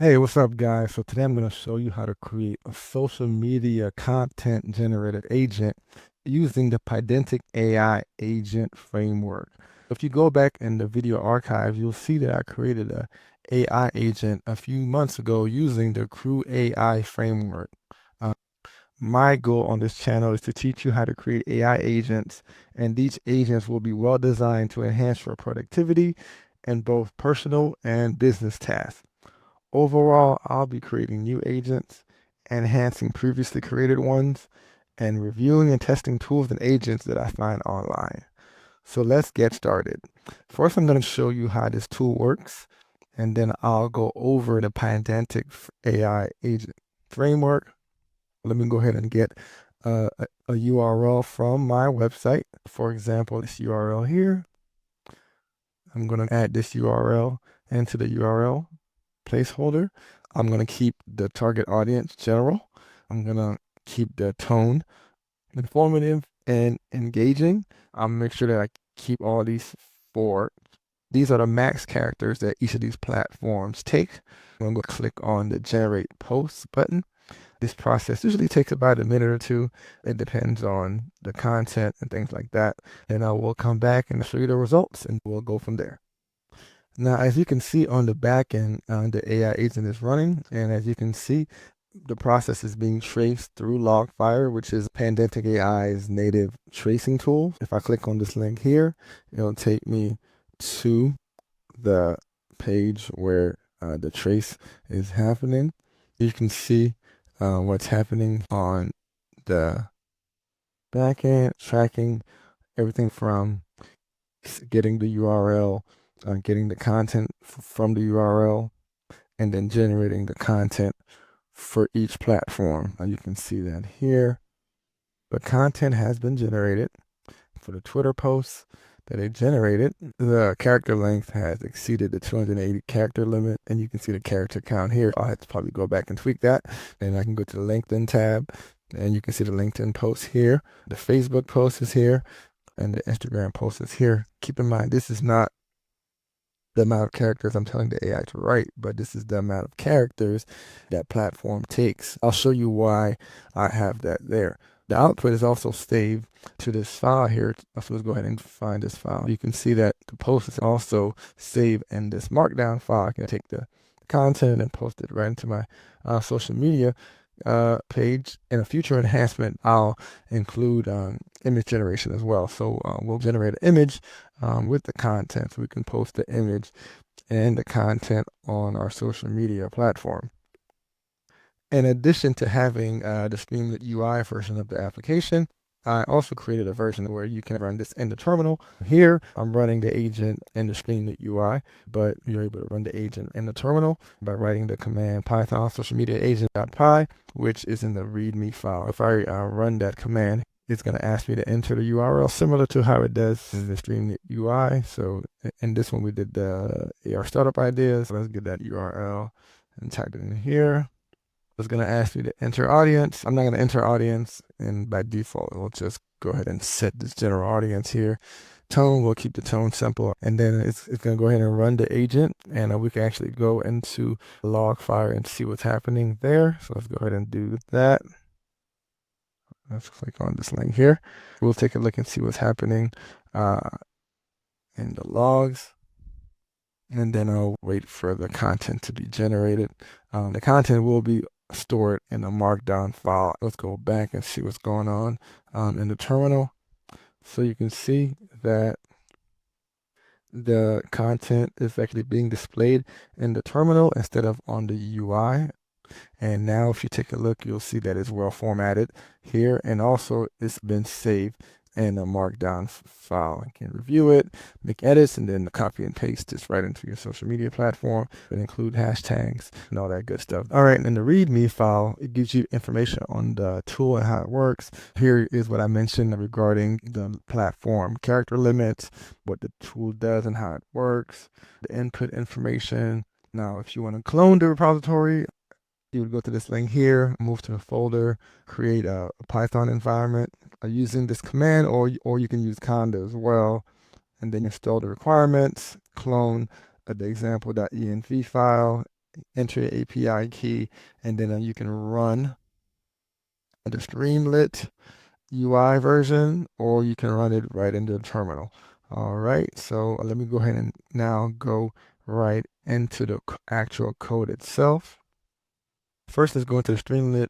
Hey, what's up, guys? So today I'm going to show you how to create a social media content generated agent using the Pydantic AI agent framework. If you go back in the video archives, you'll see that I created a AI agent a few months ago using the Crew AI framework. Uh, my goal on this channel is to teach you how to create AI agents, and these agents will be well designed to enhance your productivity in both personal and business tasks. Overall, I'll be creating new agents, enhancing previously created ones, and reviewing and testing tools and agents that I find online. So let's get started. First, I'm going to show you how this tool works, and then I'll go over the Pydantic AI agent framework. Let me go ahead and get a URL from my website. For example, this URL here. I'm going to add this URL into the URL placeholder. I'm going to keep the target audience general. I'm going to keep the tone informative and engaging. I'll make sure that I keep all these four. These are the max characters that each of these platforms take. I'm going to click on the generate post button. This process usually takes about a minute or two. It depends on the content and things like that. And I will come back and show you the results and we'll go from there. Now, as you can see on the back end, the AI agent is running, and as you can see, the process is being traced through LogFire, which is Pydantic AI's native tracing tool. If I click on this link here, it'll take me to the page where the trace is happening. You can see what's happening on the back end, tracking everything from getting the URL, getting the content from the URL, and then generating the content for each platform. You can see that here. The content has been generated for the Twitter posts that it generated. The character length has exceeded the 280 character limit, and you can see the character count here. I'll have to probably go back and tweak that. Then I can go to the LinkedIn tab, and you can see the LinkedIn post here. The Facebook post is here, and the Instagram post is here. Keep in mind, this is not the amount of characters I'm telling the AI to write, but this is the amount of characters that platform takes. I'll show you why I have that there. The output is also saved to this file here. So let's go ahead and find this file. You can see that the post is also saved in this markdown file. I can take the content and post it right into my social media page. In a future enhancement, I'll include image generation as well. So we'll generate an image with the content, so we can post the image and the content on our social media platform. In addition to having the Streamlit UI version of the application, I also created a version where you can run this in the terminal. Here, I'm running the agent in the Streamlit UI, but you're able to run the agent in the terminal by writing the command python social media agent.py, which is in the README file. If I run that command, it's going to ask me to enter the URL similar to how it does in the Streamlit UI. So in this one, we did the AR startup ideas. So let's get that URL and type it in here. It's going to ask me to enter audience. I'm not going to enter audience, and by default, we'll just go ahead and set this general audience here. Tone, we'll keep the tone simple, and then it's going to go ahead and run the agent, and we can actually go into LogFire and see what's happening there. So let's go ahead and do that. Let's click on this link here. We'll take a look and see what's happening in the logs. And then I'll wait for the content to be generated. The content will be stored in a markdown file. Let's go back and see what's going on in the terminal. So you can see that the content is actually being displayed in the terminal instead of on the UI. And now if you take a look, you'll see that it's well formatted here, and also it's been saved in a markdown file. You can review it, make edits, and then copy and paste this right into your social media platform and include hashtags and all that good stuff. All right, and in the README file, it gives you information on the tool and how it works. Here is what I mentioned regarding the platform character limits, what the tool does and how it works, the input information. Now, if you want to clone the repository, you would go to this link here, move to a folder, create a Python environment using this command, or you can use Conda as well, and then install the requirements, clone the example.env file, enter your API key, and then you can run the Streamlit UI version, or you can run it right into the terminal. All right, so let me go ahead and now go right into the actual code itself. First, let's go into the Streamlit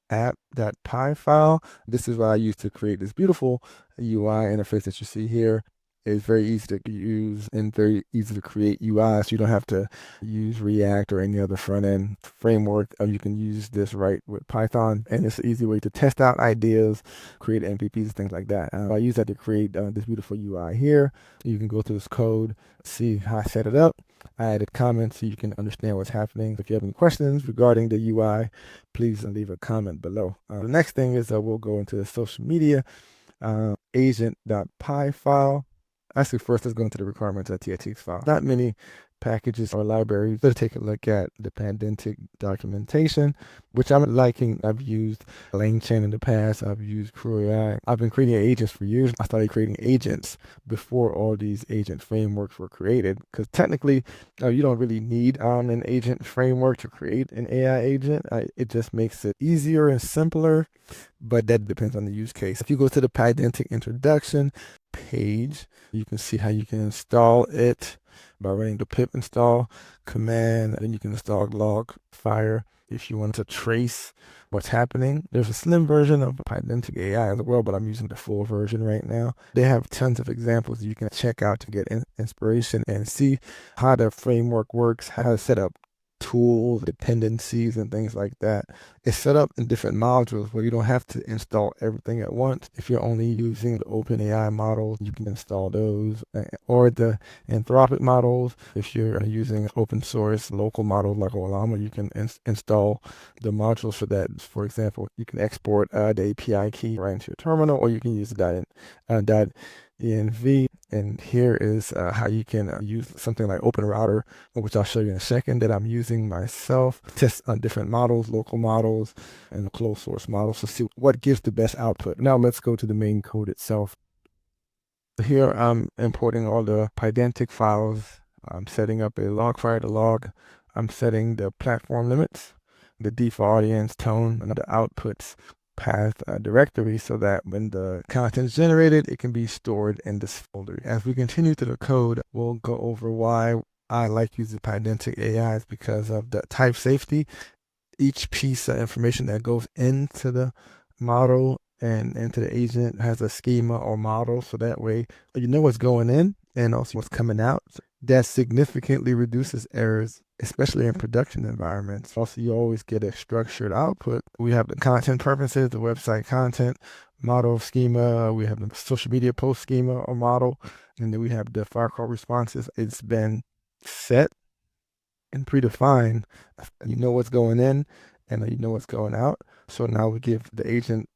app.py file. This is what I use to create this beautiful UI interface that you see here. It's very easy to use and very easy to create UI, so you don't have to use React or any other front-end framework. You can use this right with Python, and it's an easy way to test out ideas, create MVPs, things like that. I use that to create this beautiful UI here. You can go through this code, see how I set it up. I added comments so you can understand what's happening. If you have any questions regarding the UI, please leave a comment below. The next thing is we'll go into the social media agent.py file. Actually, first let's go into the requirements.txt file. Not many packages or libraries. Let's take a look at the Pydantic documentation, which I'm liking. I've used LangChain in the past. I've used AI. I've been creating agents for years. I started creating agents before all these agent frameworks were created, because technically you don't really need an agent framework to create an AI agent. It just makes it easier and simpler, but that depends on the use case. If you go to the Pydantic introduction page, you can see how you can install it by running the pip install command. Then you can install LogFire if you want to trace what's happening. There's a slim version of Pydantic AI as well, but I'm using the full version right now. They have tons of examples you can check out to get inspiration and see how the framework works, how to set up tools, dependencies, and things like that. It's set up in different modules where you don't have to install everything at once. If you're only using the OpenAI models, you can install those, or the Anthropic models. If you're using open source local models like Olama, you can install the modules for that. For example, you can export the API key right into your terminal, or you can use .env. And here is how you can use something like OpenRouter, which I'll show you in a second, that I'm using myself. Test different models, local models, and closed source models to see what gives the best output. Now let's go to the main code itself. Here I'm importing all the Pydantic files. I'm setting up a LogFire to log. I'm setting the platform limits, the default audience, tone, and the outputs path directory, so that when the content is generated, it can be stored in this folder. As we continue through the code, we'll go over why I like using Pydantic AI is because of the type safety. Each piece of information that goes into the model and into the agent has a schema or model, so that way you know what's going in and also what's coming out. That significantly reduces errors, especially in production environments. Also, you always get a structured output. We have the content purposes, the website content, model schema, we have the social media post schema or model, and then we have the Firecall responses. It's been set and predefined. You know what's going in and you know what's going out. So now we give the agent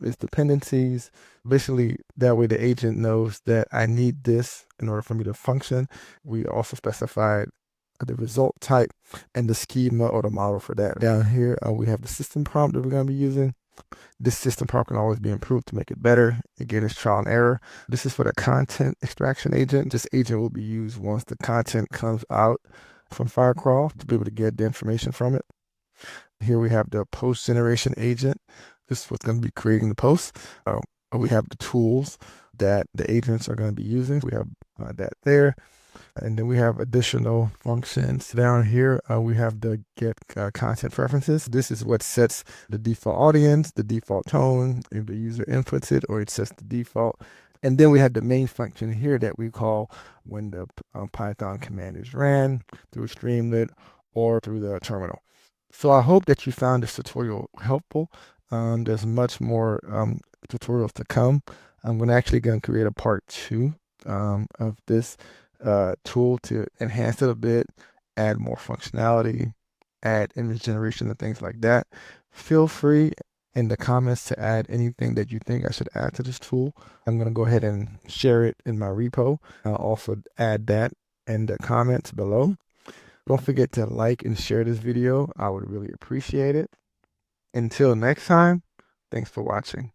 its dependencies. Basically, that way the agent knows that I need this in order for me to function. We also specified the result type and the schema or the model for that. Down here, we have the system prompt that we're going to be using. This system prompt can always be improved to make it better. Again, it's trial and error. This is for the content extraction agent. This agent will be used once the content comes out from Firecrawl to be able to get the information from it. Here we have the post generation agent. This is what's going to be creating the posts. We have the tools that the agents are going to be using. We have that there. And then we have additional functions down here. We have the get content preferences. This is what sets the default audience, the default tone, if the user inputs it, or it sets the default. And then we have the main function here that we call when the Python command is ran through Streamlit or through the terminal. So I hope that you found this tutorial helpful. There's much more tutorials to come. I'm actually going to create a part 2 of this tool to enhance it a bit, add more functionality, add image generation and things like that. Feel free in the comments to add anything that you think I should add to this tool. I'm going to go ahead and share it in my repo. I'll also add that in the comments below. Don't forget to like and share this video. I would really appreciate it. Until next time, thanks for watching.